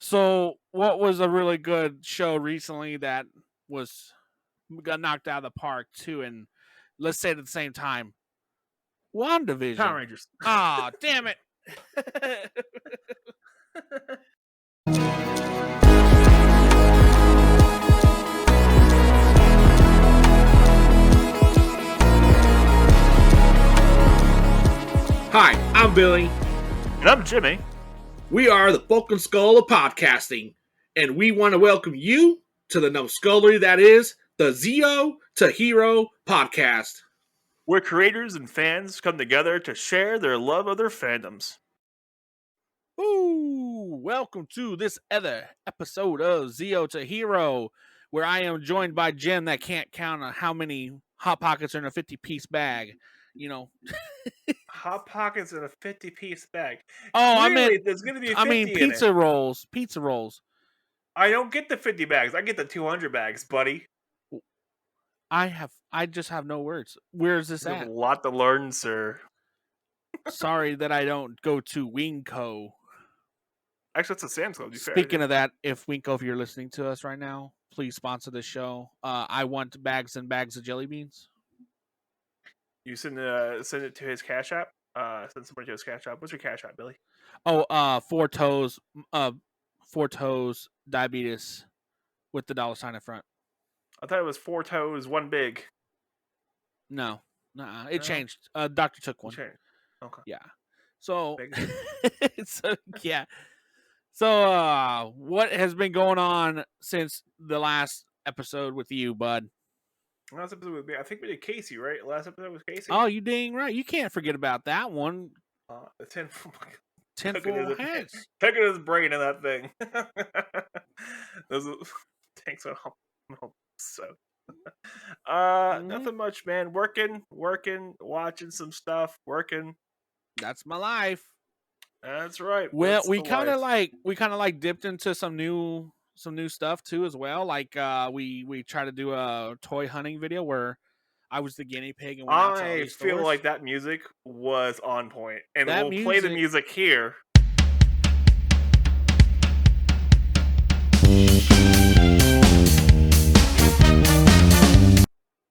So, what was a really good show recently that got knocked out of the park too? And let's say it at the same time, Power WandaVision. Rangers. Ah, damn it! Hi, I'm Billy. And I'm Jimmy. We are the Bulk and Skull of podcasting, and we want to welcome you to the numbskullery that is the Zeo to Hero podcast. Where creators and fans come together to share their love of their fandoms. Ooh, welcome to this other episode of Zeo to Hero, where I am joined by Jim that can't count on how many Hot Pockets are in a 50-piece bag. You know. Hot Pockets in a 50-piece bag. Oh, Clearly, there's going to be 50 in pizza it. rolls. Pizza rolls. I don't get the 50 bags. I get the 200 bags, buddy. I just have no words. Where is this There's at? a lot to learn, sir. Sorry that I don't go to Winco. Actually, it's a Sam's Club. Speaking of that, if Winco, if you're listening to us right now, please sponsor this show. I want bags and bags of jelly beans. You send it to his Cash App. Send somebody to his Cash App. What's your Cash App, Billy? Oh, four toes diabetes with the $sign in front. I thought it was 4 toes, 1 big. No, it changed. Doctor took one. Okay. Yeah. So, yeah. So, what has been going on since the last episode with you, bud? Last episode with me. I think we did Casey, right? Last episode was Casey. Oh, you dang right. You can't forget about that one. The 10 full heads. Look at his brain in that thing. Thanks for so. Nothing much, man. Working, watching some stuff, working. That's my life. That's right. Well, we kind of like dipped into some new stuff too as well. Like we tried to do a toy hunting video where I was the guinea pig and went out to all these feel stores. like that music was on point, and we'll play the music here.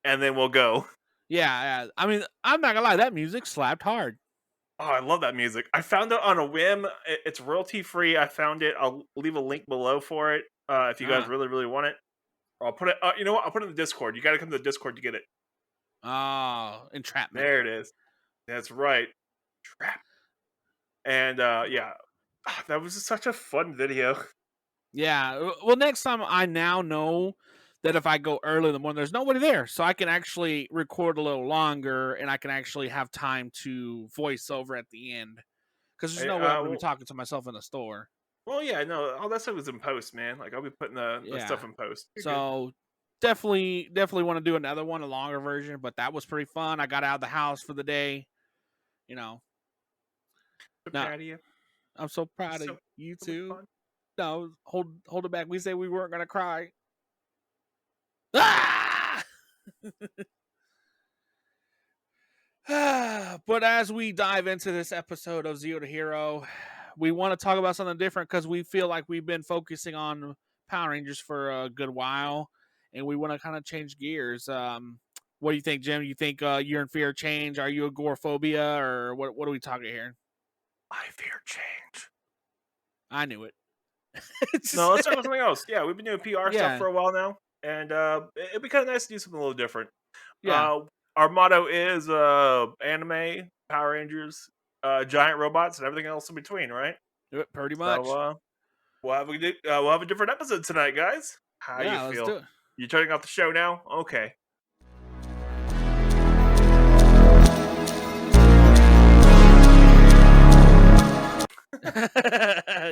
And then we'll go. Yeah. I mean, I'm not gonna lie, that music slapped hard. Oh, I love that music. I found it on a whim. It's royalty free. I found it. I'll leave a link below for it if you guys really, really want it. Or I'll put it. You know what? I'll put it in the Discord. You got to come to the Discord to get it. Oh, entrapment. There it is. That's right. Trap. And yeah, that was just such a fun video. Yeah. Well, next time I now know that if I go early in the morning, there's nobody there, so I can actually record a little longer, and I can actually have time to voice over at the end. Because there's no way I'm going to be talking to myself in the store. Well, yeah, no, all that stuff is in post, man. Like, I'll be putting the stuff in post. So, definitely want to do another one, a longer version, but that was pretty fun. I got out of the house for the day, you know. Proud of you. I'm so proud of you, too. No, hold it back. We said we weren't going to cry. Ah! But as we dive into this episode of Zeo to Hero, we want to talk about something different because we feel like we've been focusing on Power Rangers for a good while, and we want to kind of change gears. What do you think, Jim? You think you're in fear of change? Are you agoraphobia, or what are we talking here? I fear change. I knew it. No, let's talk about something else. Yeah, we've been doing PR stuff for a while now, and it'd be kind of nice to do something a little different. Yeah. Our motto is anime, Power Rangers, giant robots, and everything else in between, right? Pretty much. So we'll have a different episode tonight, guys. How do you feel? Let's do it. You turning off the show now? Okay.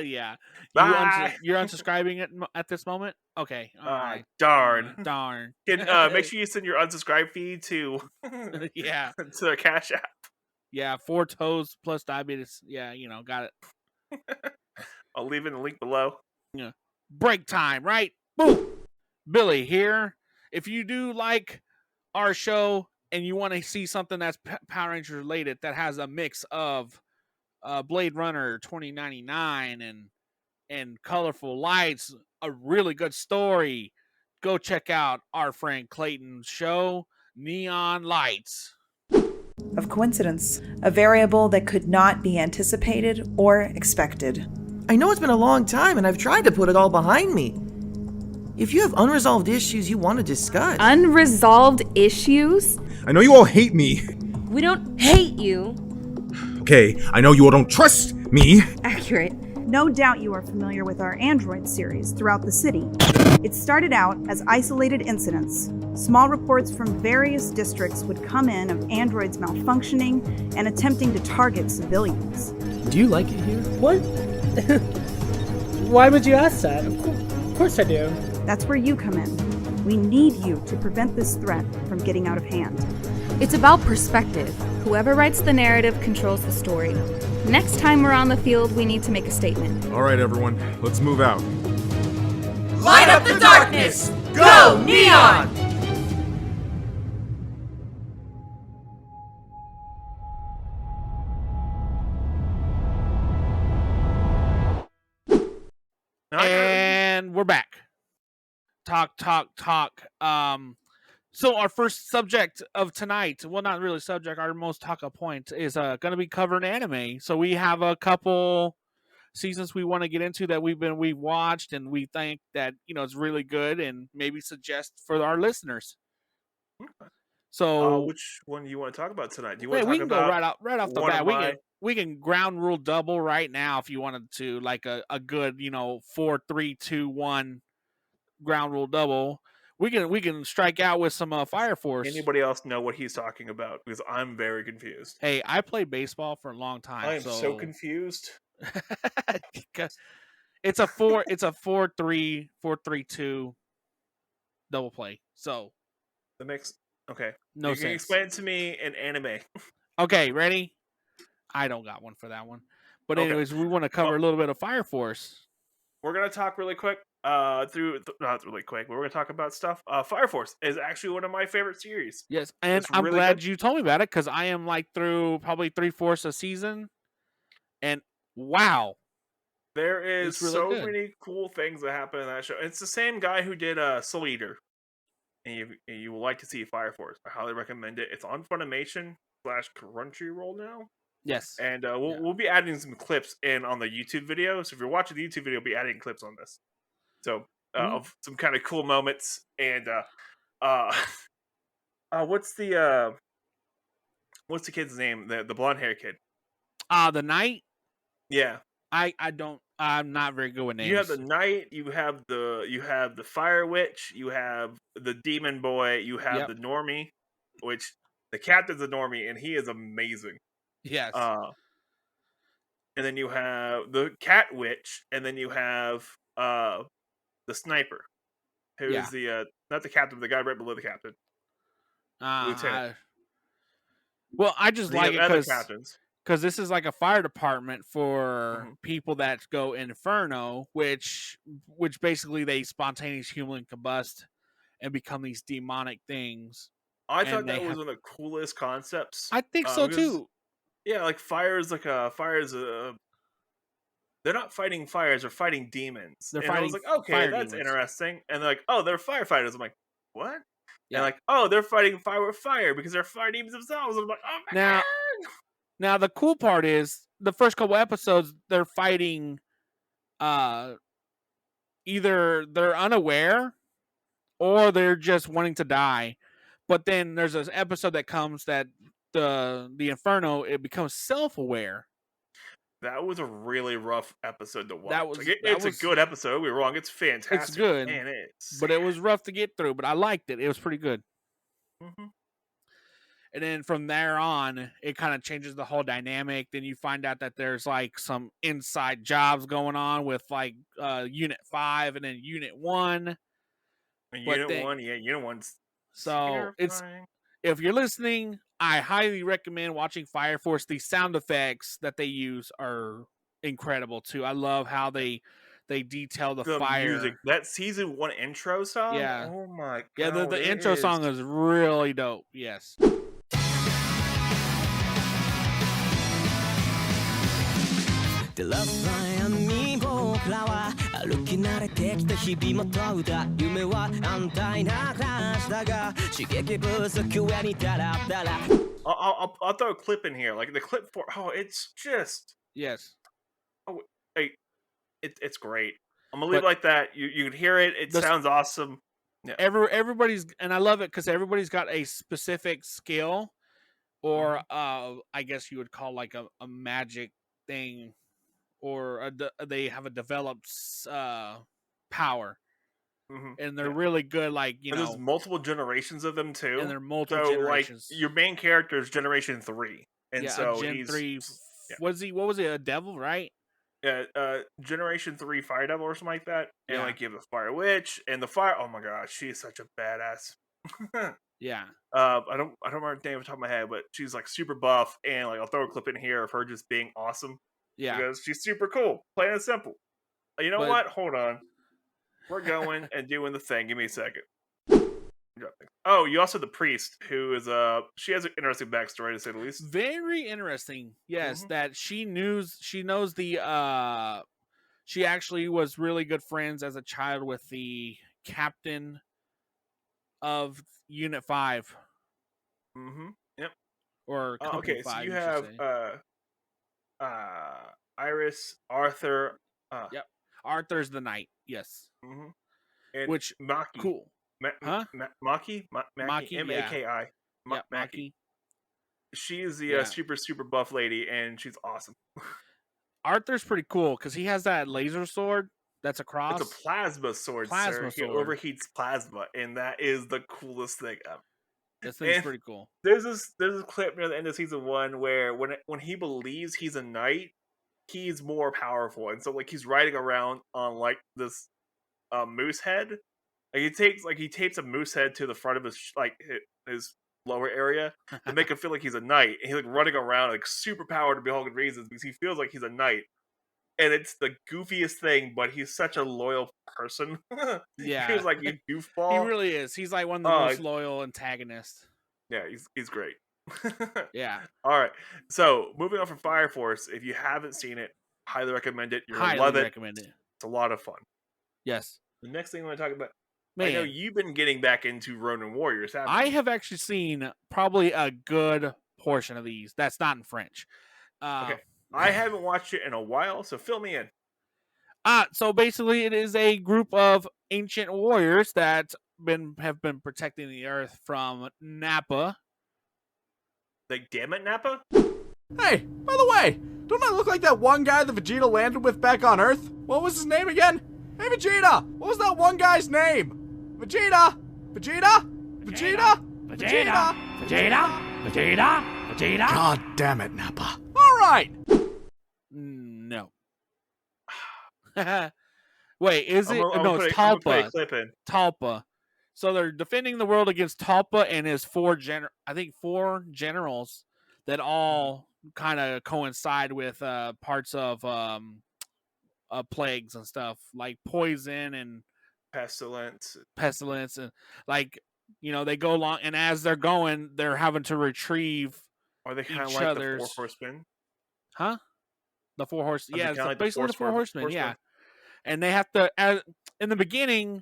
Yeah. Bye. You're unsubscribing at this moment? Okay. All right. Darn. Make sure you send your unsubscribe feed to to their Cash App. Yeah, 4 toes plus diabetes. Yeah, got it. I'll leave in the link below. Yeah. Break time, right? Boom. Billy here. If you do like our show and you want to see something that's Power Rangers related that has a mix of Blade Runner 2099 and and colorful lights, a really good story, go check out our friend Clayton's show, Neon Lights. Of coincidence, a variable that could not be anticipated or expected. I know it's been a long time and I've tried to put it all behind me. If you have unresolved issues you want to discuss. Unresolved issues? I know you all hate me. We don't hate you. Okay, I know you all don't trust me. Accurate. No doubt you are familiar with our Android series throughout the city. It started out as isolated incidents. Small reports from various districts would come in of androids malfunctioning and attempting to target civilians. Do you like it here? What? Why would you ask that? Of course I do. That's where you come in. We need you to prevent this threat from getting out of hand. It's about perspective. Whoever writes the narrative controls the story. Next time we're on the field, we need to make a statement. All right, everyone, let's move out. Light up the darkness! Go, Neon! And we're back. Talk. So our first subject of tonight, well, not really subject, our most talk point is going to be covering anime. So we have a couple seasons we want to get into that we've watched and we think that, it's really good and maybe suggest for our listeners. Okay. So which one do you want to talk about tonight? Do you we want to can talk go about right off the bat. We can ground rule double right now if you wanted to, like a good 4, 3, 2, 1 ground rule double. We can strike out with some Fire Force. Anybody else know what he's talking about? Because I'm very confused. Hey, I played baseball for a long time. I am so confused. It's a 4-3, 4-3-2 double play. So that makes okay. No sense. You can explain it to me in anime. Okay, ready? I don't got one for that one. But anyways, we want to cover a little bit of Fire Force. We're gonna talk really quick. Not really quick, but we're gonna talk about stuff. Fire Force is actually one of my favorite series. Yes, and I'm really glad you told me about it because I am through probably 3/4 a season, and wow, there is really so many cool things that happen in that show. It's the same guy who did Soul Eater, and you will like to see Fire Force. I highly recommend it. It's on Funimation/Crunchyroll now. Yes, and we'll be adding some clips in on the YouTube video. So if you're watching the YouTube video, we'll be adding clips on this. So of some kind of cool moments and what's the kid's name? The blonde hair kid. The Knight. Yeah, I'm not very good with names. You have the Knight. You have the Fire Witch. You have the Demon Boy. You have the Normie, which the captain's a Normie, and he is amazing. Yes. And then you have the Cat Witch, and then you have the Sniper, who's the not the captain, the guy right below the captain. Lieutenant. I just like it because this is like a fire department for people that go Inferno, which basically they spontaneously human combust and become these demonic things. I thought that was one of the coolest concepts. I think so too. Yeah, like fire is they're not fighting fires, they're fighting demons. They're fighting. I was like, okay, that's demons. Interesting. And they're like, oh, they're firefighters. I'm like, what? Yeah. And like, oh, they're fighting fire with fire because they're fire demons themselves. I'm like, oh my god. Now the cool part is the first couple episodes they're fighting. Either they're unaware, or they're just wanting to die. But then there's this episode that comes that the Inferno, it becomes self-aware. That was a really rough episode to watch. It's a good episode. Don't be wrong. It's fantastic. It's good. Man, but it was rough to get through. But I liked it. It was pretty good. Mm-hmm. And then from there on, it kind of changes the whole dynamic. Then you find out that there's like some inside jobs going on with like Unit 5 and then Unit 1. Unit 1's so terrifying. It's if you're listening, I highly recommend watching Fire Force. The sound effects that they use are incredible too. I love how they detail the fire music. That season 1 intro song. Yeah. Oh my god. Yeah, the intro song is really dope. Yes. 僕らは歩き慣れてきた日々も問うた夢は安泰な暮らしだが刺激不足上にダラダラ I'll throw a clip in here, like the clip for. Oh, it's just. Yes. Oh, hey, it's great. I'm gonna leave it like that. You can hear it. It sounds awesome. Yeah. Everybody's, and I love it because everybody's got a specific skill, or I guess you would call like a magic thing, or they have a developed power. And they're really good, like, you know. There's multiple generations of them too. And they're multiple generations. Like, your main character is Generation 3. And so Gen he's 3. What was he, a devil, right? Yeah, Generation 3 Fire Devil or something like that. And like you have the Fire Witch and the Fire. Oh my gosh, she's such a badass. Yeah. I don't remember the name off the top of my head, but she's like super buff, and like I'll throw a clip in here of her just being awesome. Yeah. Because she's super cool. Plain and simple. You know what? Hold on. We're going and doing the thing. Give me a second. Oh, you also have the priest, who is she has an interesting backstory to say the least. Very interesting. Yes, that she knows the she actually was really good friends as a child with the captain of Unit 5. Yep. Or Company okay, 5. So you have Iris, Arthur. Yep. Arthur's the knight. Yes. And which Maki. Cool. Maki? Maki, M-A-K-I. Yeah, Maki. She is the super buff lady, and she's awesome. Arthur's pretty cool because he has that laser sword that's a cross. It's a plasma sword, sir. He overheats plasma, and that is the coolest thing ever. This thing's pretty cool. There's this clip near the end of season 1 where when he believes he's a knight, he's more powerful, and so like he's riding around on like this moose head. Like he tapes a moose head to the front of his lower area to make him feel like he's a knight, and he's like running around like super powered to behold reasons because he feels like he's a knight. And it's the goofiest thing, but he's such a loyal person. Yeah. He's like a goofball. He really is. He's like one of the most loyal antagonists. Yeah, he's great. Yeah. All right. So moving on from Fire Force, if you haven't seen it, highly recommend it. You're gonna love it. Recommend it. It's a lot of fun. Yes. The next thing I want to talk about. Man. I know you've been getting back into Ronin Warriors, haven't you? I have actually seen probably a good portion of these. That's not in French. Okay. I haven't watched it in a while, so fill me in. So basically, it is a group of ancient warriors that have been protecting the Earth from Nappa. Like, damn it, Nappa? Hey, by the way, don't I look like that one guy that Vegeta landed with back on Earth? What was his name again? Hey, Vegeta! What was that one guy's name? Vegeta! Vegeta! Vegeta! Vegeta! Vegeta! Vegeta! Vegeta! God damn it, Nappa. Alright! No. Wait, is it? No, it's Talpa. Talpa. So they're defending the world against Talpa and his four generals that all kind of coincide with parts of plagues and stuff like poison and pestilence, and like, you know, they go along, and as they're going, they're having to retrieve. Are they kind of like the Four Horsemen? Huh? The Four Horsemen. Yeah, it's basically the Four Horsemen. Yeah, Horsemen. And they have to, in the beginning,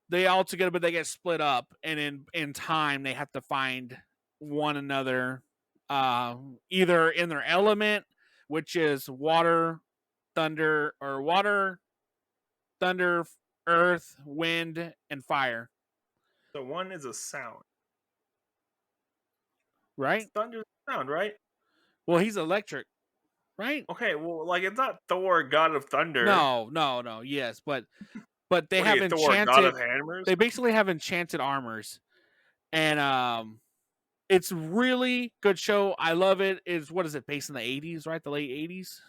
they all together, but they get split up, and in time, they have to find one another, either in their element, which is water, thunder, earth, wind, and fire. So one is a sound. Right? Thunder's a sound, right? Well, he's electric, right? Okay, well, like, it's not Thor, God of Thunder. No. Yes, but they have enchanted. Thor, God of Hammers? They basically have enchanted armors, and it's really good show. I love it. What is it? Based in the 80s, right? The late 80s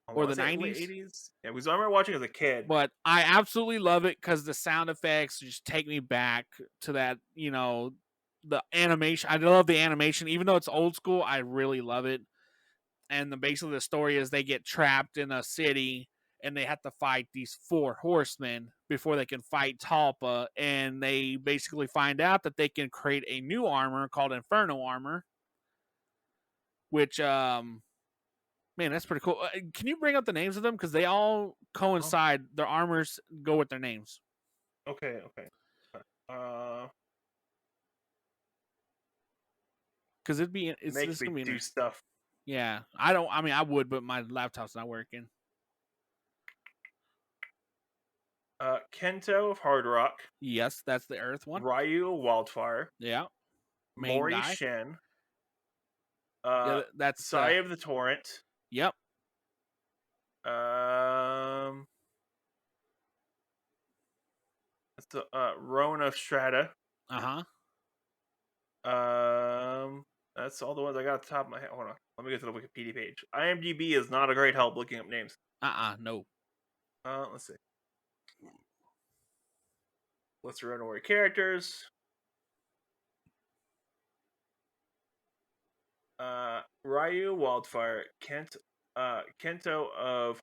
or the 90s? 80s. Yeah, because I remember watching as a kid. But I absolutely love it because the sound effects just take me back to that. You know, the animation. I love the animation, even though it's old school. I really love it. And basically the story is they get trapped in a city and they have to fight these four horsemen before they can fight Talpa. And they basically find out that they can create a new armor called Inferno Armor, which Man, that's pretty cool. Can you bring up the names of them? Because they all coincide. Their armors go with their names. Okay. Because it's Make me gonna be do stuff. Yeah, I would, but my laptop's not working. Kento of Hard Rock. Yes, that's the Earth one. Ryu of Wildfire. Yeah. Mori guy. Shin. Yeah, that's Sai of the Torrent. Yep. That's the Rowan of Strata. That's all the ones I got at the top of my head. Hold on. Let me get to the Wikipedia page. IMDb is not a great help looking up names. No. Let's see. Let's run away characters. Ryu Wildfire, Kento of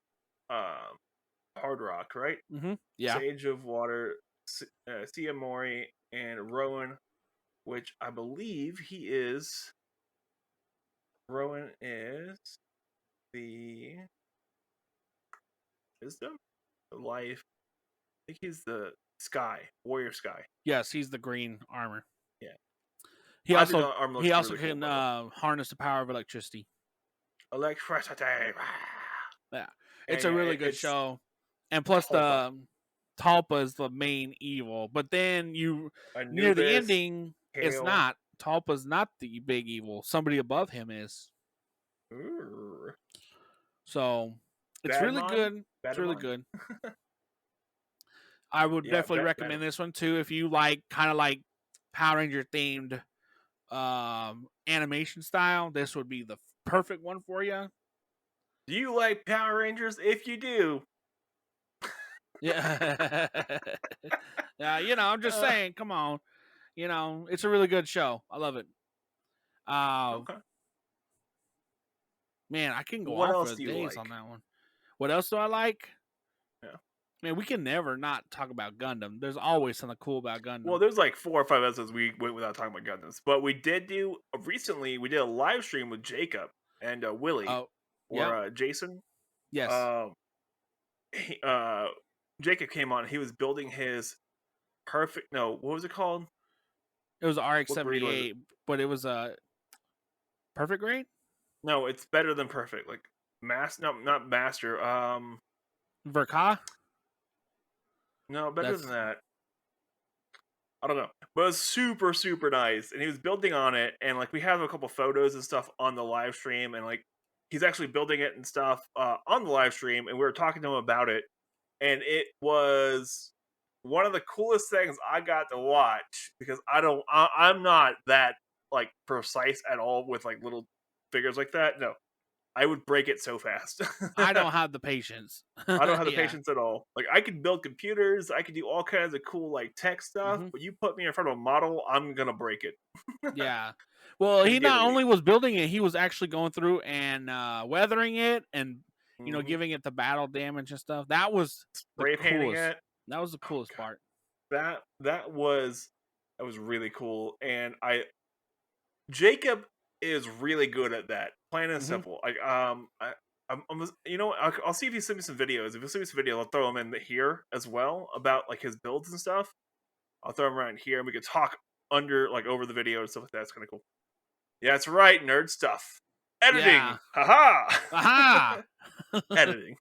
Hard Rock, right? Mm-hmm. Yeah. Sage of Water, Sia Mori, and Rowan, which I believe he is. Rowan is the Wisdom, the Life. I think he's the Sky, Warrior Sky. Yes, he's the green armor. Yeah. He also really can harness the power of electricity. Electricity. Yeah, it's a really good show, and plus Talpa is the main evil. But then near the ending, it's not. Talpa's not the big evil. Somebody above him is. Ooh. So it's really good. It's really good. I would definitely recommend this one too if you like kind of like Power Ranger themed animation style. This would be the perfect one for you. Do you like Power Rangers? If you do, yeah. I'm just saying. Come on, it's a really good show. I love it. Okay. Man, I can go what on else for do you days like? on that one. What else do I like? Yeah. Man, we can never not talk about Gundam. There's always something cool about Gundam. Well, there's like 4 or 5 episodes we went without talking about Gundams, but we did do recently. We did a live stream with Jacob and Willie or Jason. Yes. Jacob came on. He was building his perfect. No, what was it called? It was RX-78, but it was a perfect grade. No, it's better than perfect. Like No, not master. Verka? No, better than that. I don't know, but it was super, super nice, and he was building on it, and like we have a couple photos and stuff on the live stream, and like he's actually building it and stuff on the live stream, and we were talking to him about it, and it was one of the coolest things I got to watch because I'm not that like precise at all with like little figures like that. No, I would break it so fast. I don't have the patience. I don't have the patience at all. Like I can build computers, I can do all kinds of cool like tech stuff, but you put me in front of a model, I'm gonna break it. Yeah. Well, he not only was building it, he was actually going through and weathering it and giving it the battle damage and stuff. That was spray painting it. That was the coolest part. That was really cool, and Jacob is really good at that. Plain and simple. Like I'll see if he sends me some videos. If he sends me some video, I'll throw them in here as well about like his builds and stuff. I'll throw them around here, and we can talk over the video and stuff like that. It's kind of cool. Yeah, that's right, nerd stuff. Editing. Yeah. Haha. Aha. Editing.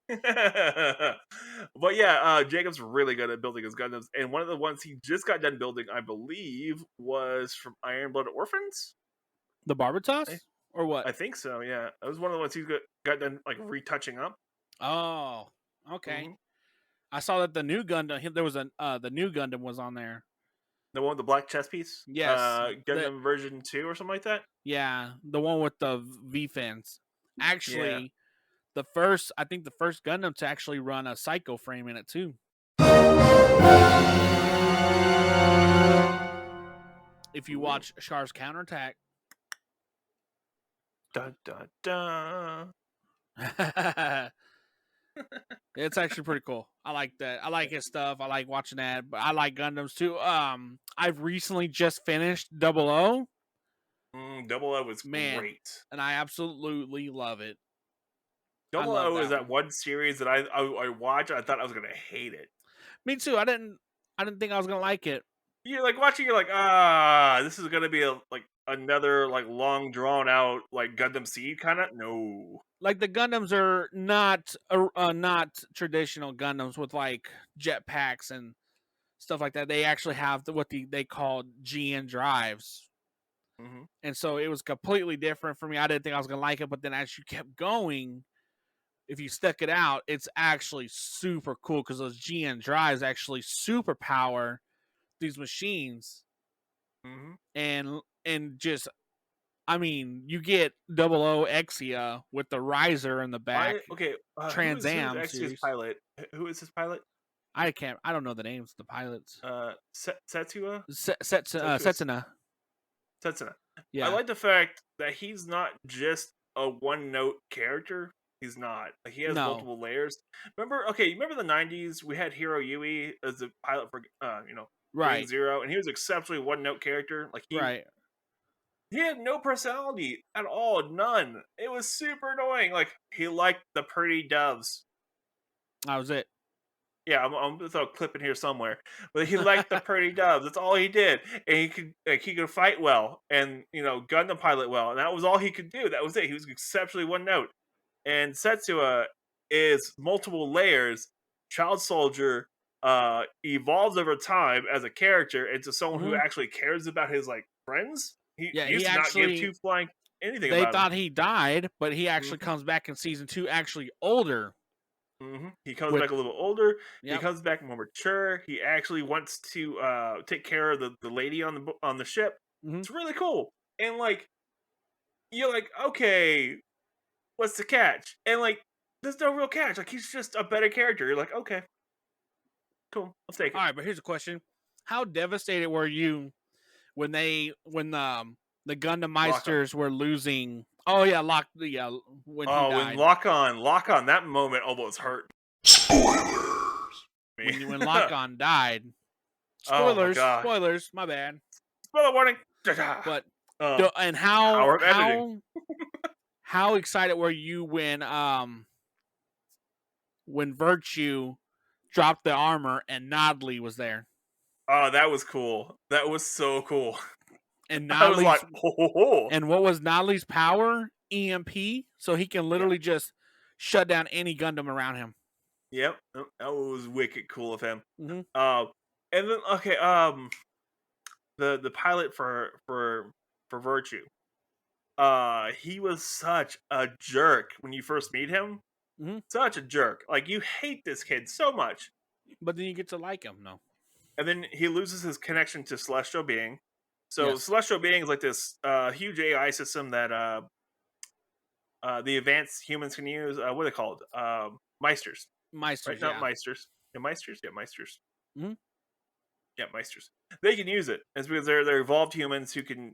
But yeah, Jacob's really good at building his Gundams, and one of the ones he just got done building, I believe, was from Iron Blood Orphans. The Barbatos? Or what? I think so, yeah. It was one of the ones he got done like retouching up. Oh, okay. I saw that the new Gundam, there was the new Gundam was on there. The one with the black chest piece? Yes. Gundam version 2 or something like that? Yeah, the one with the V-fins. Actually, the first Gundam to actually run a Psycho frame in it too. If you watch Char's Counterattack. Dun, dun, dun. It's actually pretty cool. I like that. I like his stuff. I like watching that. But I like Gundams too. I've recently just finished 00. 00 was great, and I absolutely love it. Double love O is that that one series that I watched. I thought I was gonna hate it. Me too. I didn't think I was gonna like it. You're like watching. You're like, this is gonna be another like long drawn out like Gundam Seed kind of. No. Like the Gundams are not traditional Gundams with like jetpacks and stuff like that. They actually have what they call GN drives. Mm-hmm. And so it was completely different for me. I didn't think I was gonna like it, but then as you kept going, if you stuck it out, it's actually super cool because those GN drives actually superpower these machines. Mm-hmm. And just, I mean, you get 00 Exia with the riser in the back. Trans Am who's series. pilot? Who is his pilot? I don't know the names of the pilots. Setsuna. Setsuna. Setsuna. Yeah. I like the fact that he's not just a one-note character. He's not. Like, he has multiple layers. Remember the 90s? We had Hiro Yui as the pilot for right. Zero, and he was exceptionally one-note character. Like he had no personality at all, none. It was super annoying. Like, he liked the pretty doves. That was it. Yeah, I'm gonna throw a clip in here somewhere. But he liked the pretty doves. That's all he did, and he could fight well, and Gundam pilot well, and that was all he could do. That was it. He was exceptionally one note. And Setsuna is multiple layers. Child soldier evolves over time as a character into someone who actually cares about his like friends. He used to not give two flying anything. They about thought him. he died, but he actually comes back in season 2, actually older. Mm-hmm. He comes back a little older. Yep. He comes back more mature. He actually wants to take care of the lady on the ship. Mm-hmm. It's really cool. And like, you're like, okay, what's the catch? And like, there's no real catch. Like, he's just a better character. You're like, okay, cool, I'll take it. All right, but here's a question: how devastated were you when the Gundam Meisters were losing? Oh yeah, when he died. When Lock on, that moment almost hurt. Spoilers. When Lock on died. Spoilers. Oh spoilers. My bad. Spoiler warning. But and how excited were you when Virtue dropped the armor and Nodley was there? Oh, that was cool. That was so cool. And I was like, and what was Nodley's power? EMP, so he can literally just shut down any Gundam around him. Yep, that was wicked cool of him. Mm-hmm. And then the pilot for Virtue, he was such a jerk when you first meet him. Mm-hmm. Such a jerk. Like, you hate this kid so much, but then you get to like him. No, and then he loses his connection to Celestial Being. So Celestial Being is like this huge AI system that the advanced humans can use. What are they called? Meisters. Meisters, right? Not Meisters. Yeah, Meisters. Yeah, Meisters. Mm-hmm. Yeah, Meisters. They can use it. It's because they're evolved humans who can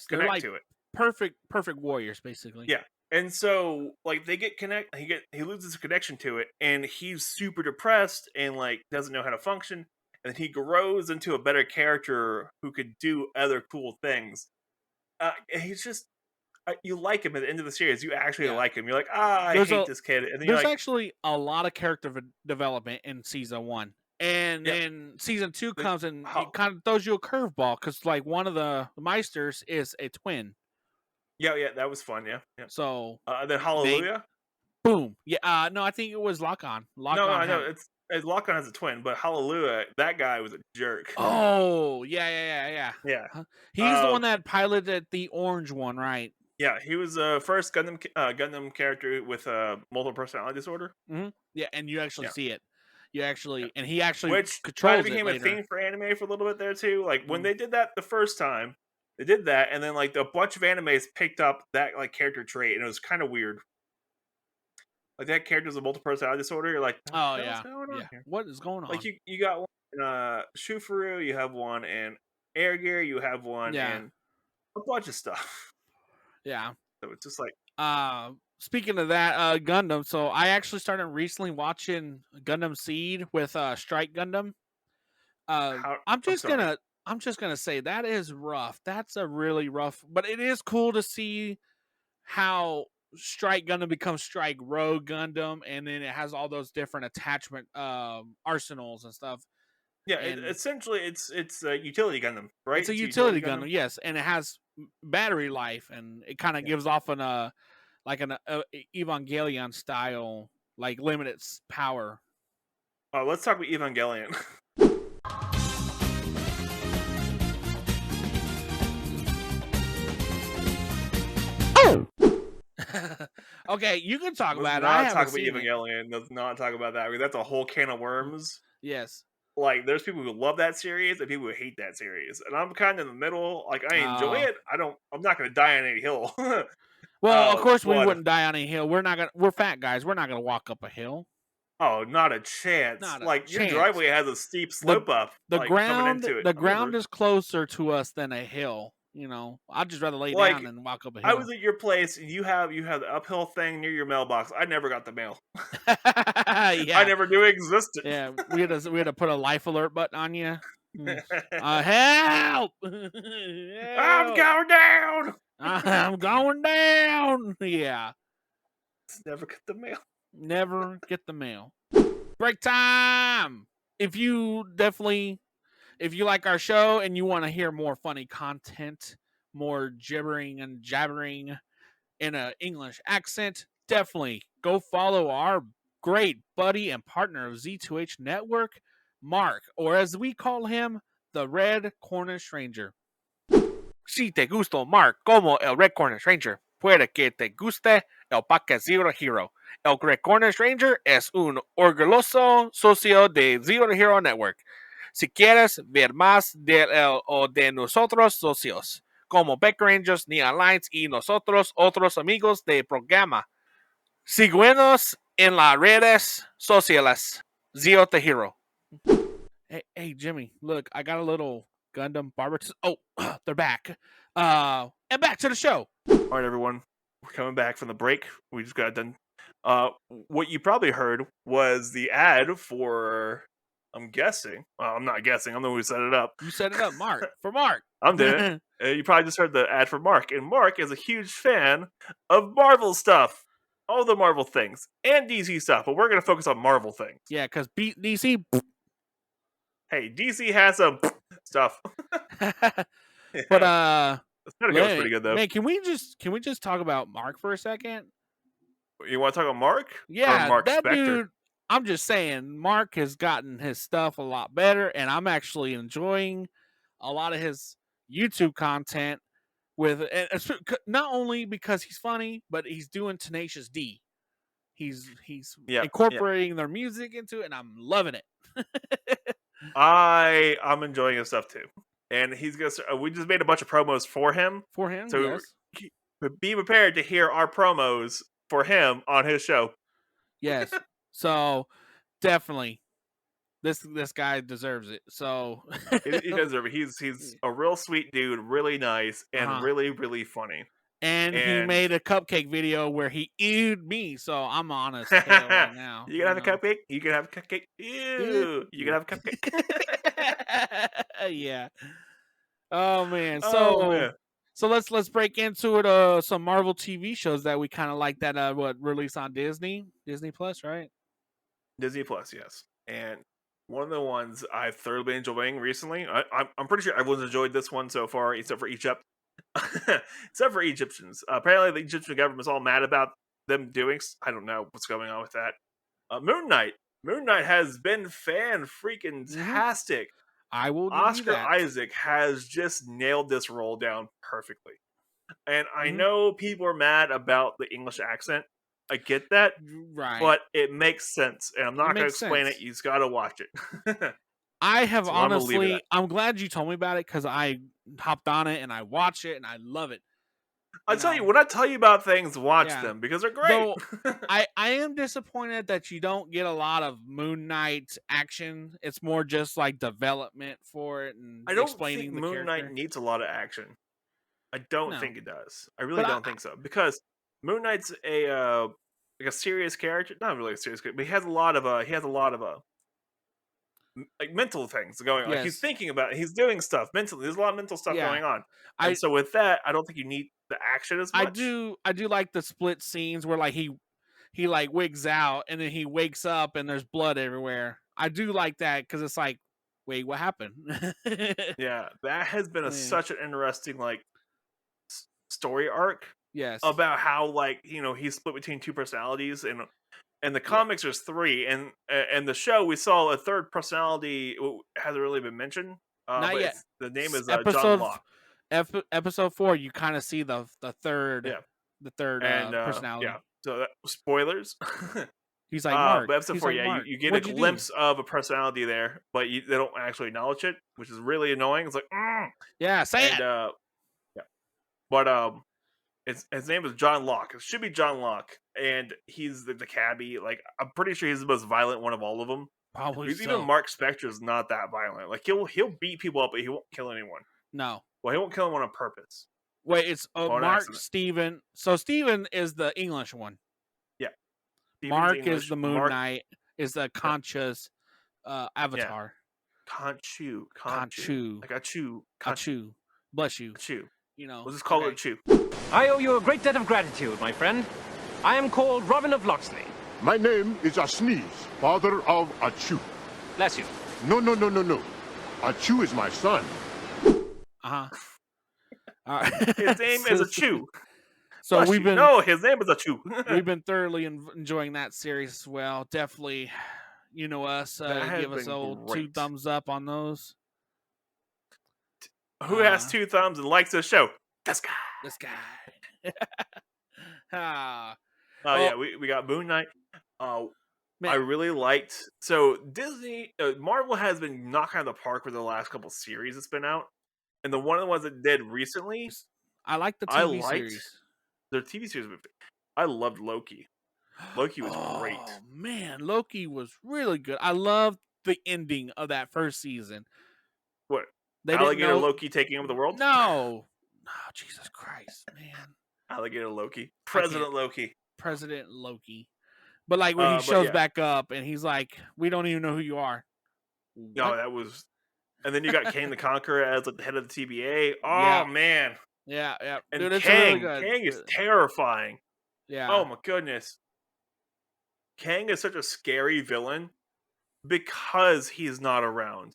connect like to it. Perfect warriors, basically. Yeah. And so, like, they get he loses connection to it, and he's super depressed and like doesn't know how to function. And he grows into a better character who could do other cool things. He's just you like him at the end of the series. You actually like him. You're like, I hate this kid. And then there's actually a lot of character development in season 1, and then season 2 comes and it kind of throws you a curveball because like one of the Meisters is a twin. Yeah, that was fun. Yeah. So then Hallelujah. Boom. Yeah. No, I think it was Lock On. I know it's Lock On has a twin, but Hallelujah, that guy was a jerk. Oh, yeah. He's the one that piloted the orange one, right? Yeah, he was the first Gundam character with multiple personality disorder. Mm-hmm. Yeah, and you actually see it. He actually controls became a thing for anime for a little bit there too. Like when they did that the first time, they did that, and then like a bunch of animes picked up that like character trait, and it was kind of weird. Like that character has a multiple personality disorder. You're like, oh yeah, what is going on? Like you got one in Shufuru, you have one in Air Gear, you have one in a bunch of stuff. Yeah. So it's just like speaking of that, Gundam. So I actually started recently watching Gundam Seed with Strike Gundam. I'm just gonna say that is rough. That's a really rough, but it is cool to see how Strike Gundam becomes Strike Rogue Gundam, and then it has all those different attachment arsenals and stuff. Yeah, And essentially, it's a utility Gundam, right? it's a utility Gundam, yes, and it has battery life, and it kind of gives off an Evangelion style, like limited power. Oh, let's talk about Evangelion. Okay, you can talk about it. Let's not talk about Evangelion. Let's not talk about that. I mean, that's a whole can of worms. Yes. Like, there's people who love that series and people who hate that series, and I'm kind of in the middle. Like, I enjoy it. I'm not going to die on any hill. Well, of course we wouldn't die on a hill. We're fat guys. We're not gonna walk up a hill. Oh, not a chance. Your driveway has a steep slope up. The ground, coming into it. the ground is closer to us than a hill. You know, I'd just rather lay down than walk up a hill. I was at your place, and you have the uphill thing near your mailbox. I never got the mail. Yeah. I never knew it existed. Yeah, we had to put a life alert button on you. Help! I'm going down. I'm going down. Yeah. Never get the mail. Never get the mail. Break time. If you like our show and you want to hear more funny content, more gibbering and jabbering in an English accent, definitely go follow our great buddy and partner of Z2H Network, Mark, or as we call him, the Red Cornish Ranger. Si te gustó Mark como el Red Cornish Ranger, puede que te guste el podcast Zero Hero. El Red Cornish Ranger es un orgulloso socio de Zero Hero Network. Si quieres ver más de él o de nosotros socios, como Beck Rangers, Neon Lights y nosotros otros amigos de programa, síguenos en las redes sociales. Zero Hero. Hey, Jimmy, look, I got a little Gundam barber. Oh, they're back. And back to the show. All right, everyone. We're coming back from the break. We just got done. What you probably heard was the ad for, I'm guessing. Well, I'm not guessing. I'm the one who set it up. You set it up, Mark. For Mark. I'm doing it. You probably just heard the ad for Mark. And Mark is a huge fan of Marvel stuff. All the Marvel things. And DC stuff. But we're going to focus on Marvel things. Yeah, because DC... Hey, DC has some stuff. But That's pretty good though. Man, can we just talk about Mark for a second? You want to talk about Mark? Yeah, or Mark that Spector? dude. I'm just saying, Mark has gotten his stuff a lot better, and I'm actually enjoying a lot of his YouTube content. And not only because he's funny, but he's doing Tenacious D. He's incorporating their music into it, and I'm loving it. I'm enjoying his stuff too, and he's gonna. We just made a bunch of promos for him. So yes. Be prepared to hear our promos for him on his show. Yes. So definitely, this guy deserves it. So he deserves it. He's a real sweet dude, really nice, and really really funny. And he made a cupcake video where he ewed me, so I'm on his tail right now. You can have a cupcake. You can have a cupcake. Ew. You can have a cupcake. Yeah. Oh man. So let's break into it. Some Marvel TV shows that we kind of like that release on Disney Plus, right? Disney Plus, yes. And one of the ones I've thoroughly been enjoying recently. I'm pretty sure everyone's enjoyed this one so far, except for Egypt. Except for Egyptians. Apparently the Egyptian government's all mad about them doing. I don't know what's going on with that. Moon Knight has been fan-freaking-tastic. I will give Oscar you that. Isaac has just nailed this role down perfectly. And I know people are mad about the English accent. I get that. Right. But it makes sense. And I'm not going to explain sense. it. You just got to watch it. I have So honestly, I'm glad you told me about it because I hopped on it and I watch it and I love it. Tell you, when I tell you about things, watch them because they're great. Though, I am disappointed that you don't get a lot of Moon Knight action. It's more just like development for it and I don't explaining think the Moon character. Knight needs a lot of action. I don't think it does. I really But don't think so because Moon Knight's a serious character. Not really a serious character, but he has a lot of like mental things going on. Like he's Yes. thinking about it. He's doing stuff mentally. There's a lot of mental stuff Yeah. going on. And so with that, I don't think you need the action as much. I do like the split scenes where like he like wigs out and then he wakes up and there's blood everywhere. I do like that because it's like, wait, what happened? Yeah, that has been Yeah. such an interesting like story arc Yes. about how like he's split between two personalities, and the comics there's three, and the show we saw a third personality hasn't really been mentioned. Not but yet. The name is episode John Locke. Episode 4. You kind of see the third. Yeah. The third And personality. yeah, so spoilers. He's like Mark. But episode He's 4, like, yeah, Mark, you get a what'd you do? glimpse of a personality there, but they don't actually acknowledge it, which is really annoying. It's like, yeah, say it. Yeah, but his name is John Locke. It should be John Locke, and he's the cabbie. Like, I'm pretty sure he's the most violent one of all of them. Probably Because so. even Mark Spector's not that violent. Like he'll beat people up, but he won't kill anyone. No. Well, he won't kill anyone on purpose. Wait, it's an Mark, accident. Steven. So Steven is the English one. Yeah. Steven's Mark English. is the Moon Mark- Knight. Is the Concha's avatar. Conchu. Conchu. Like a chew. Conchu. Bless you. Chew. You know. We'll just call it a chew. I owe you a great debt of gratitude, my friend. I am called Robin of Locksley. My name is Asneez, father of Achu. Bless you. No. Achu is my son. Uh-huh. His name is a chew. So Bless we've you. been No, his name is a chew. we've been thoroughly enjoying that series as well. Definitely, us That has give us been old 2 great. thumbs up on those. Who has 2 thumbs and likes this show? This guy. This guy. Ah. Yeah, we got Moon Knight. I really liked. So Disney, Marvel has been knocking out of the park with the last couple series that's been out, and one of the ones that did recently, I like the I TV liked series. their TV series. I loved Loki. Loki was great. Oh man, Loki was really good. I loved the ending of that first season. What? They didn't Alligator know- Loki taking over the world? No. Oh, Jesus Christ, man. Alligator Loki. President Loki. President Loki. But like when he but shows yeah. back up and he's like, we don't even know who you are. No, What? that was. And then you got Kang the Conqueror as like the head of the TBA. Oh Yeah. man. Yeah. And Dude, it's Kang, really good. Kang is terrifying. Yeah. Oh my goodness. Kang is such a scary villain because he's not around.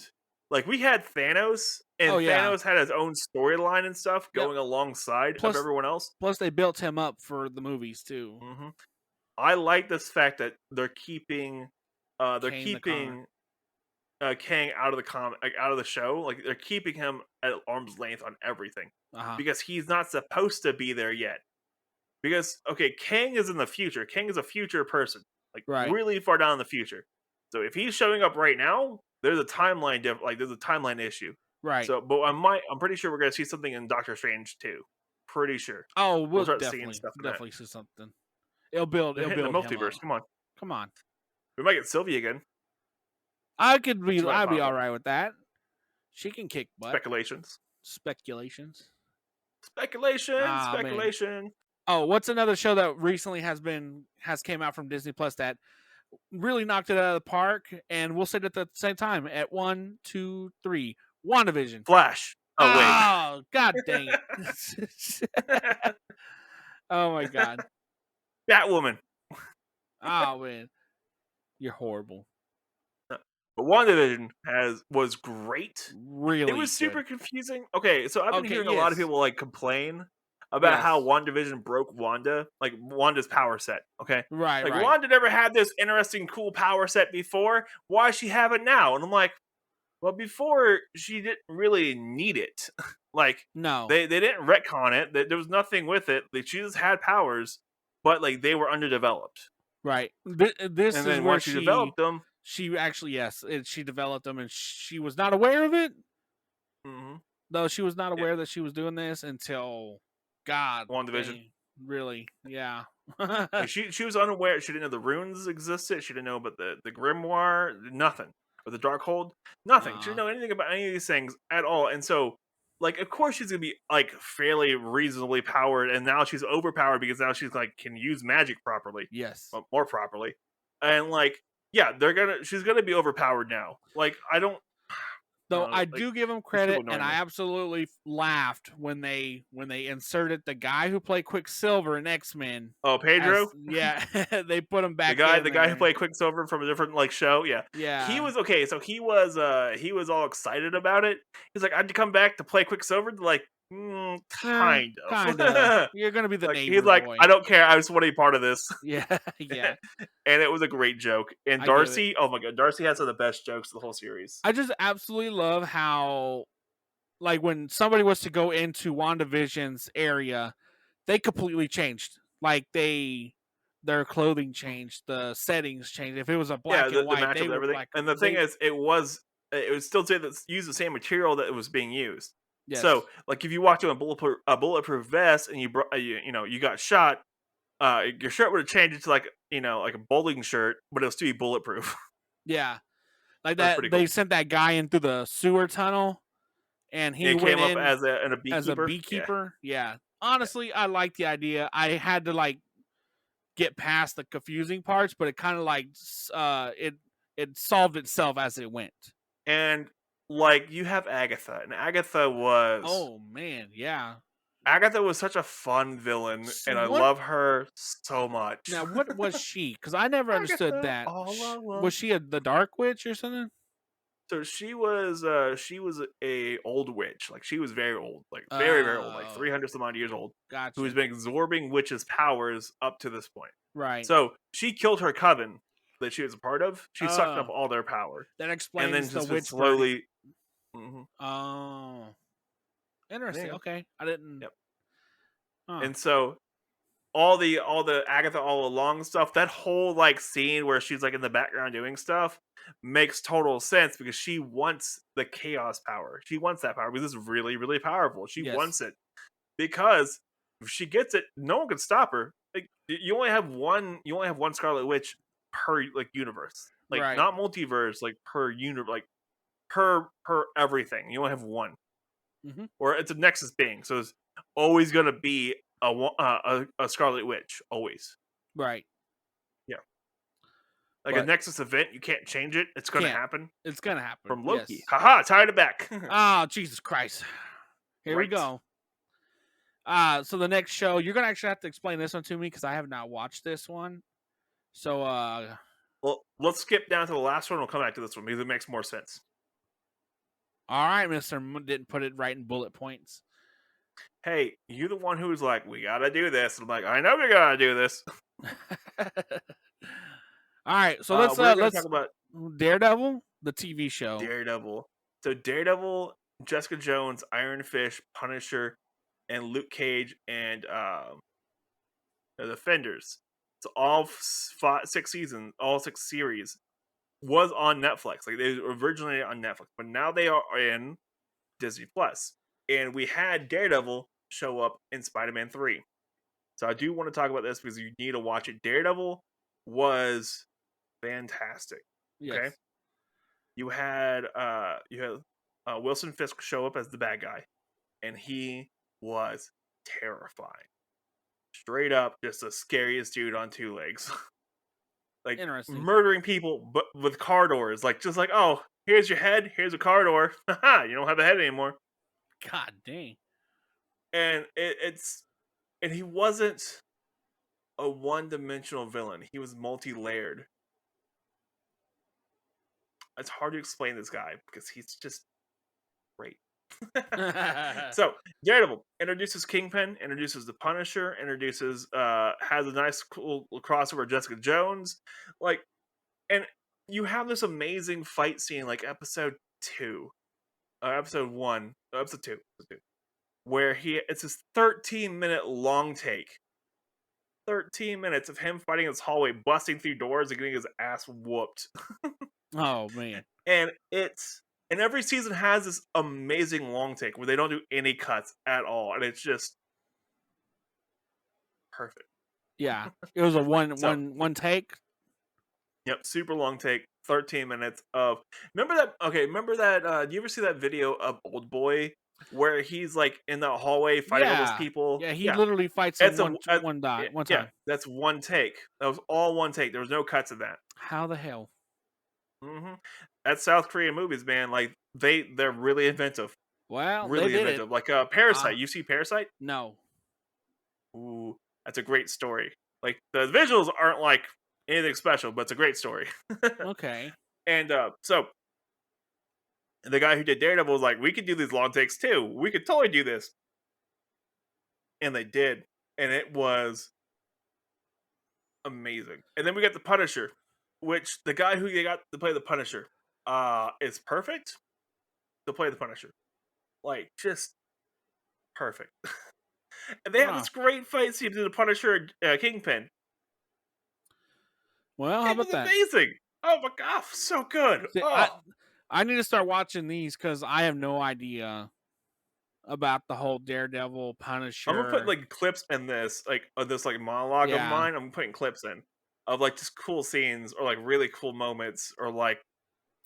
Like we had Thanos, and Thanos had his own storyline and stuff going alongside Plus- of everyone else. Plus they built him up for the movies too. Mm-hmm. I like this fact that they're keeping Kang Kang out of the out of the show. Like they're keeping him at arm's length on everything Uh-huh. because he's not supposed to be there yet. Because Kang is in the future. Kang is a future person, like really far down in the future. So if he's showing up right now, there's a timeline there's a timeline issue. Right. So, but I'm pretty sure we're gonna see something in Doctor Strange too. Pretty sure. Oh, we'll start definitely seeing stuff in that. see something. It'll build. They're It'll hitting build the him multiverse. up. Come on. We might get Sylvie again. I'd be That's what I all thought. right with that. She can kick butt. Speculations. Speculations. Speculation. Man. Oh, what's another show that recently has came out from Disney Plus that really knocked it out of the park? And we'll say it at the same time at 1, 2, 3. WandaVision. Flash. Oh wait. Oh, god dang it. Oh my god. Batwoman. Oh man. You're horrible. But WandaVision was great. Really It was super good. confusing. Okay, so I've been Okay, hearing a lot of yes. people complain about Yes. how WandaVision broke Wanda, like Wanda's power set. Okay, Right, like right. Wanda never had this interesting, cool power set before. Why does she have it now? And I'm like, well, before she didn't really need it. Like, No. they didn't retcon it. There was nothing with it. Like, she just had powers, but like they were underdeveloped. Right. This And is then where once she developed them, she actually she developed them, and she was not aware of it. mm-hmm. Though she was not aware that she was doing this until God. WandaVision. dang, really? Yeah. Like, she was unaware. She didn't know the runes existed. She didn't know about the grimoire. Nothing. Or the Darkhold. Nothing. She didn't know anything about any of these things at all. And so, like, of course she's gonna be like fairly reasonably powered. And now she's overpowered because now she's like can use magic properly. Yes. More properly. And like yeah, she's gonna be overpowered now. Like I don't. Though I like, do give them these people credit, annoy and I me. absolutely laughed when they inserted the guy who played Quicksilver in X-Men. Oh, Pedro. Yeah, they put him back. The in guy who there. played Quicksilver from a different like show. Yeah, Yeah. he was okay. So he was all excited about it. He's like, I'd to come back to play Quicksilver. Like, kind of. You're gonna be the Like, neighbor he's like, boy. I don't care. I just want to be part of this. Yeah, yeah. And it was a great joke. And I get it. Darcy, oh my god, Darcy has some of the best jokes of the whole series. I just absolutely love how, like, when somebody was to go into WandaVision's area, they completely changed. Like, their clothing changed, the settings changed. If it was a black and white, they matchup, were everything. black. And the thing is, it was still say that use the same material that it was being used. Yes. So, like, if you walked in a bulletproof vest and you got shot, your shirt would have changed to like a bowling shirt, but it'll still be bulletproof. Yeah, like That's that. pretty They cool. sent that guy in through the sewer tunnel, and he went came up in as a beekeeper. Yeah. Honestly, I like the idea. I had to like get past the confusing parts, but it kind of like it solved itself as it went. And like you have Agatha, and Agatha was Agatha was such a fun villain, and I love her so much. Now, what was she? Because I never understood that. Was she the Dark Witch or something? So she was a old witch. Like she was very old, like very very old, like 300 some odd years old. Gotcha. Who has been absorbing witches' powers up to this point. Right. So she killed her coven that she was a part of. She sucked up all their power. That explains and then the just witch slowly. Oh, interesting. Yeah. Okay, I didn't. Yep. Huh. And so all the Agatha all along stuff, that whole like scene where she's like in the background doing stuff makes total sense because she wants the chaos power. She wants that power because it's really really powerful. She wants it because if she gets it, no one can stop her. Like you only have one Scarlet Witch per like universe, like not multiverse, like per universe, like per everything. You only have one, or it's a Nexus being, so it's always gonna be a Scarlet Witch, always. Right. Yeah. Like a Nexus event, you can't change it. It's gonna happen. It's gonna happen from Loki. Yes. Haha! Tied it back. Oh, Jesus Christ! Here we go. So the next show, you're gonna actually have to explain this one to me because I have not watched this one. So, well, let's skip down to the last one. We'll come back to this one because it makes more sense. All right, Mr. Didn't put it right in bullet points. Hey, you the one who's like, we gotta do this. I'm like, I know we gotta do this. All right, so let's talk about Daredevil, the TV show. Daredevil. So Daredevil, Jessica Jones, Iron Fist, Punisher, and Luke Cage, and the Defenders. So all 6 seasons, all 6 series was on Netflix. Like they were originally on Netflix, but now they are in Disney Plus. And we had Daredevil show up in Spider-Man 3. So I do want to talk about this because you need to watch it. Daredevil was fantastic. Yes. Okay. You had Wilson Fisk show up as the bad guy, and he was terrifying. Straight up, just the scariest dude on 2 legs. Like murdering people, but with car doors. Like just like, oh, here's your head, here's a car door. Haha, you don't have a head anymore. God dang. And and he wasn't a one-dimensional villain. He was multi-layered. It's hard to explain this guy because he's just great. So Daredevil introduces Kingpin, introduces the Punisher, introduces has a nice cool crossover with Jessica Jones, like, and you have this amazing fight scene like episode 2, episode 2, where it's this 13-minute long take. 13 minutes of him fighting in this hallway, busting through doors and getting his ass whooped. Oh man. And every season has this amazing long take where they don't do any cuts at all, and it's just perfect. Yeah, it was a one take. Yep, super long take, 13 minutes of. Remember that? Okay, remember that? Do you ever see that video of Old Boy where he's like in the hallway fighting all those people? Yeah, he literally fights in one time. Yeah, that's one take. That was all one take. There was no cuts of that. How the hell? Mm-hmm. That's South Korean movies, man. Like they're really inventive. Well, they Really did inventive. it. Like Parasite. You see Parasite? No. Ooh, that's a great story. Like the visuals aren't like anything special, but it's a great story. Okay. And so the guy who did Daredevil was like, "We could do these long takes too. We could totally do this," and they did, and it was amazing. And then we got the Punisher, which the guy who they got to play the Punisher, is perfect to play the Punisher, like just perfect. And they have this great fight scene to the Punisher Kingpin. Well, how It was about that? amazing. Oh my god, so good. See, Oh. I need to start watching these because I have no idea about the whole Daredevil Punisher. I'm gonna put like clips in this, like monologue of Yeah. mine. I'm putting clips in of like just cool scenes or like really cool moments or like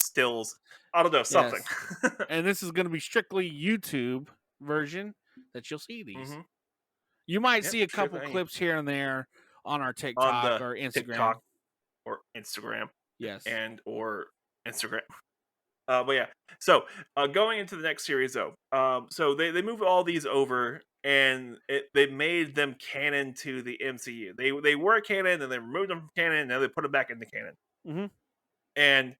stills. I don't know, something. Yes. And this is going to be strictly YouTube version that you'll see these. Mhm. You might Yep, see a sure couple thing. clips here and there on our On TikTok the or Instagram. TikTok or Instagram. Yes. And or Instagram. But yeah, so going into the next series though, so they moved all these over and they made them canon to the MCU. They were canon and they removed them from canon and now they put them back into canon. Mm-hmm. And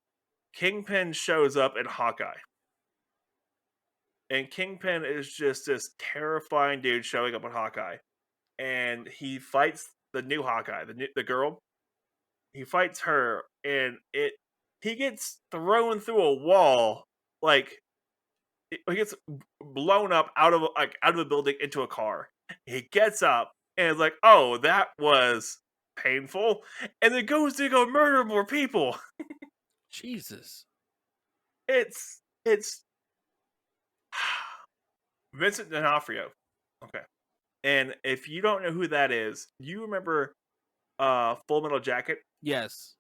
Kingpin shows up in Hawkeye, and Kingpin is just this terrifying dude showing up in Hawkeye, and he fights the new Hawkeye, the girl. He fights her, and he gets thrown through a wall, like he gets blown up out of a building into a car. He gets up and is like, "Oh, that was painful," and then goes to go murder more people. Jesus, it's Vincent D'Onofrio. Okay, and if you don't know who that is, you remember Full Metal Jacket? Yes.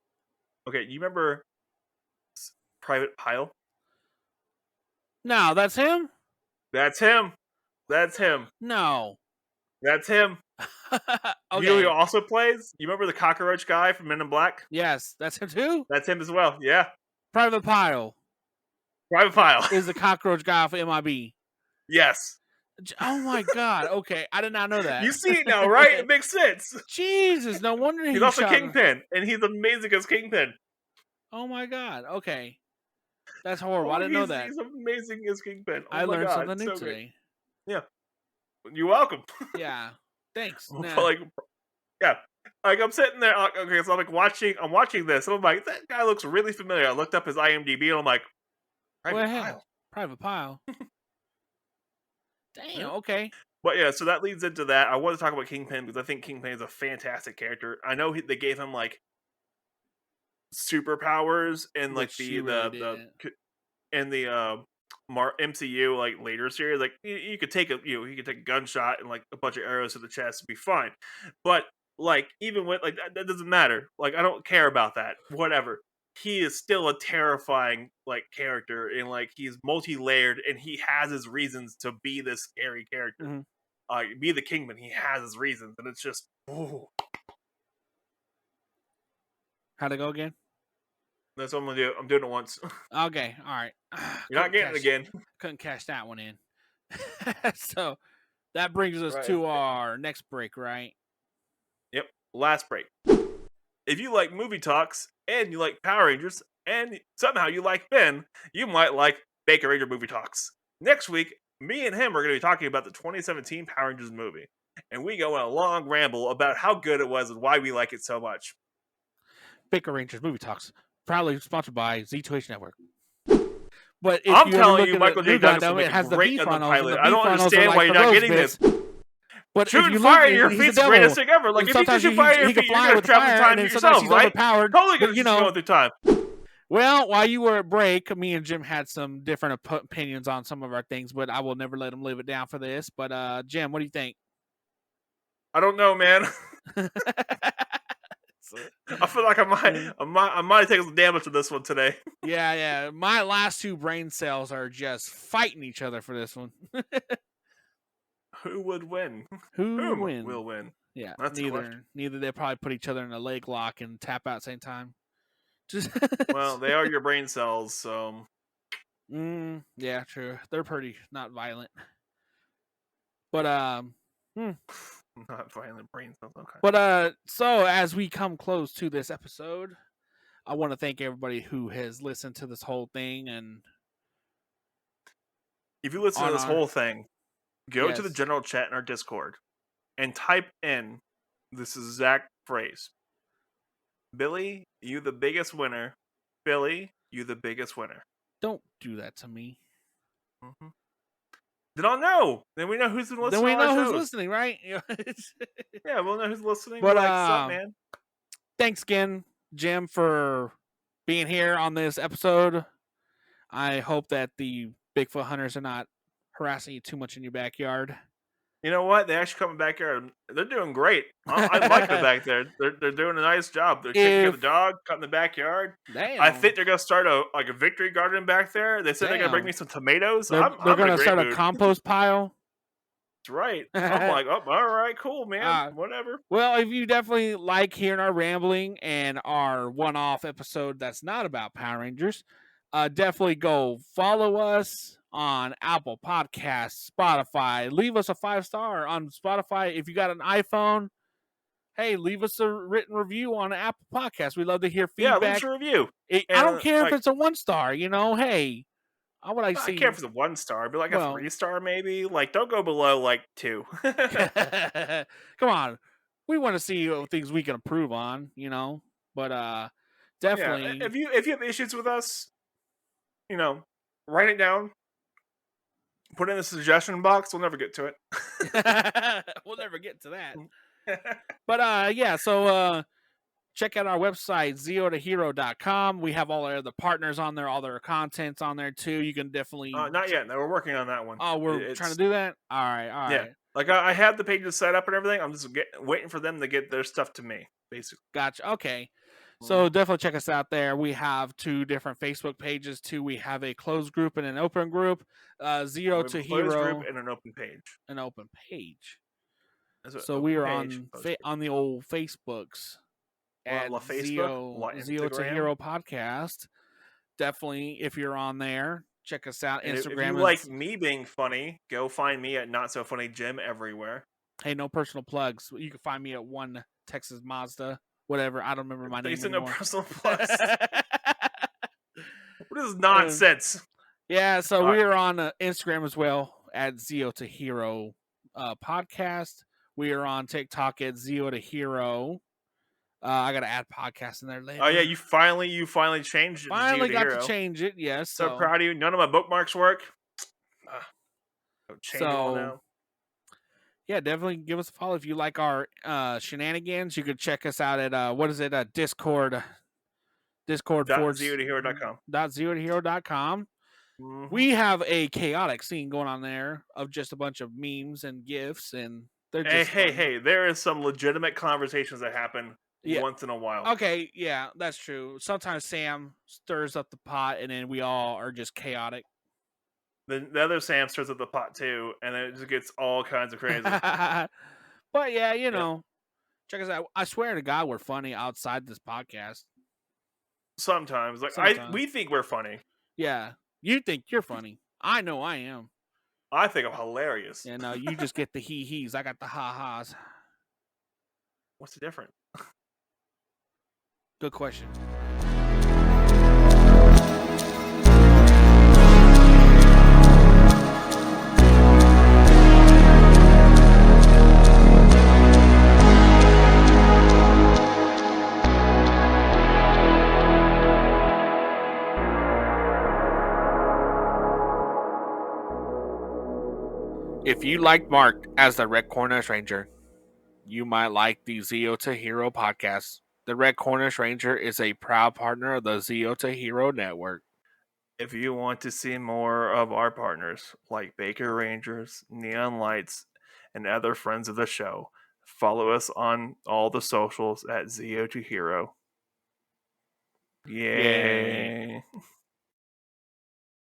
Okay, you remember Private Pile? No, that's him? That's him. That's him. No. That's him. Okay. You know who he also plays? You remember the cockroach guy from Men in Black? Yes, that's him too? That's him as well, yeah. Private Pile. Private Pile. Is the cockroach guy for MIB. Yes. Oh my god, okay. I did not know that. You see it now, right? It makes sense. Jesus, no wonder he's also Kingpin, and he's amazing as Kingpin. Oh my god, okay. That's horrible. I didn't know that. He's amazing as Kingpin. Oh I my learned God, something new so today. Great. Yeah. You're welcome. Yeah. Thanks. Nah. But like, yeah. Like I'm sitting there, okay, so I'm watching this, and I'm like, that guy looks really familiar. I looked up his IMDb, and I'm like, Private Pile. Private Pile. Damn, okay. But yeah, so that leads into that. I want to talk about Kingpin because I think Kingpin is a fantastic character. I know they gave him like superpowers in like the MCU like later series. Like you could take he could take a gunshot and like a bunch of arrows to the chest and be fine. But like even with like that doesn't matter. Like I don't care about that. Whatever. He is still a terrifying like character, and like he's multi-layered, and he has his reasons to be this scary character. Mm-hmm. Be the Kingpin. He has his reasons, and it's just ooh. How'd it go again? That's what I'm gonna do. I'm doing it once. Okay, all right. You're not getting it again. Couldn't cash that one in. So that brings us Right. to our next break, right? Yep. Last break. If you like movie talks and you like Power Rangers and somehow you like Ben, you might like Baker Ranger Movie Talks. Next week, me and him are going to be talking about the 2017 Power Rangers movie. And we go on a long ramble about how good it was and why we like it so much. Baker Rangers Movie Talks, proudly sponsored by ZTH Network. But if I'm you telling you, Michael J. J. Douglas will it make has a the great beef in the funnels, pilot. and the I don't beef funnels understand are why like you're the not rose getting bits. this. But shooting if you fire look, in your he's feet's a the greatest devil. thing ever. Like if you can Sometimes shoot fire in your he can feet, you're fly going with to travel fire, time and to then sometimes yourself, he's right? overpowered. Totally going But, to go through time. Well, while you were at break, me and Jim had some different opinions on some of our things, but I will never let him live it down for this. But Jim, what do you think? I don't know, man. I feel like I might take some damage from this one today. Yeah. My last two brain cells are just fighting each other for this one. Who would win? Who would win? Will win? Yeah, That's neither. They'll probably put each other in a leg lock and tap out at the same time. Well, they are your brain cells, so. Yeah, true. They're pretty not violent. But Not violent brain cells. Okay. But so as we come close to this episode, I want to thank everybody who has listened to this whole thing. And if you listen to this whole thing, go to the general chat in our Discord and type in this exact phrase. Billy, you the biggest winner. Billy, you the biggest winner. Don't do that to me. Mm-hmm. They don't know. Then we know who's listening. Then we know who's listening, right? Yeah, we'll know who's listening. But like, what's up, man? Thanks again, Jim, for being here on this episode. I hope that the Bigfoot hunters are not harassing you too much in your backyard. You know what? They actually come in the backyard. They're doing great. I like them back there. They're doing a nice job. They're taking care of the dog, cutting the backyard. Damn. I think they're gonna start a victory garden back there. They said they're gonna bring me some tomatoes. They're gonna start a compost pile. That's right. I'm like, oh, all right, cool, man. Whatever. Well, if you definitely like hearing our rambling and our one-off episode that's not about Power Rangers, definitely go follow us on Apple Podcasts, Spotify. Leave us a 5-star on Spotify. If you got an iPhone, hey, leave us a written review on Apple Podcasts. We love to hear feedback. Yeah, leave us a review. I don't care if it's a 1-star. Hey, I would like to see. I care if it's a 1-star. Be like a 3-star, maybe. Like, don't go below 2. Come on, we want to see things we can improve on. But definitely, if you have issues with us, write it down. Put it in the suggestion box. We'll never get to it. We'll never get to that. But so check out our website, zeotohero.com. We have all our other partners on there, all their content's on there too. You can definitely not yet. No, we're working on that one. Oh, we're trying to do that? All right. Yeah. Like I have the pages set up and everything. I'm just waiting for them to get their stuff to me, basically. Gotcha. Okay. So definitely check us out there. We have 2 different Facebook pages too. We have a closed group and an open group. Zero to Hero group and an open page. An open page. So we are on the old Facebooks at Zeo to Hero Podcast. Definitely, if you're on there, check us out. And Instagram. If you like me being funny, go find me at Not So Funny Jim everywhere. Hey, no personal plugs. You can find me at 1 Texas Mazda. Whatever, I don't remember my name anymore. No personal plugs. What is nonsense? Yeah, so we are on Instagram as well at Zeo to Hero Podcast. We are on TikTok at Zeo to Hero. I gotta add podcast in there later. Oh yeah, you finally changed it. Finally got to change it. Yes, so proud of you. None of my bookmarks work. Change it all now. Yeah, definitely give us a follow if you like our shenanigans. You could check us out at Discord. Discord.zeotohero.com. .zeotohero.com. Mm-hmm. We have a chaotic scene going on there of just a bunch of memes and GIFs, and they're just hey, there is some legitimate conversations that happen once in a while. Okay, yeah, that's true. Sometimes Sam stirs up the pot, and then we all are just chaotic. The other Sam stirs up the pot too, and then it just gets all kinds of crazy. But yeah, check us out. I swear to God, we're funny outside this podcast. Sometimes, we think we're funny. Yeah, you think you're funny. I know I am. I think I'm hilarious. Yeah, no, you just get the hee-hees. I got the ha-has. What's the difference? Good question. If you liked Mark as the Red Cornish Ranger, you might like the Zeo to Hero podcast. The Red Cornish Ranger is a proud partner of the Zeo to Hero network. If you want to see more of our partners, like Baker Rangers, Neon Lights, and other friends of the show, follow us on all the socials at Zeo to Hero. Yay.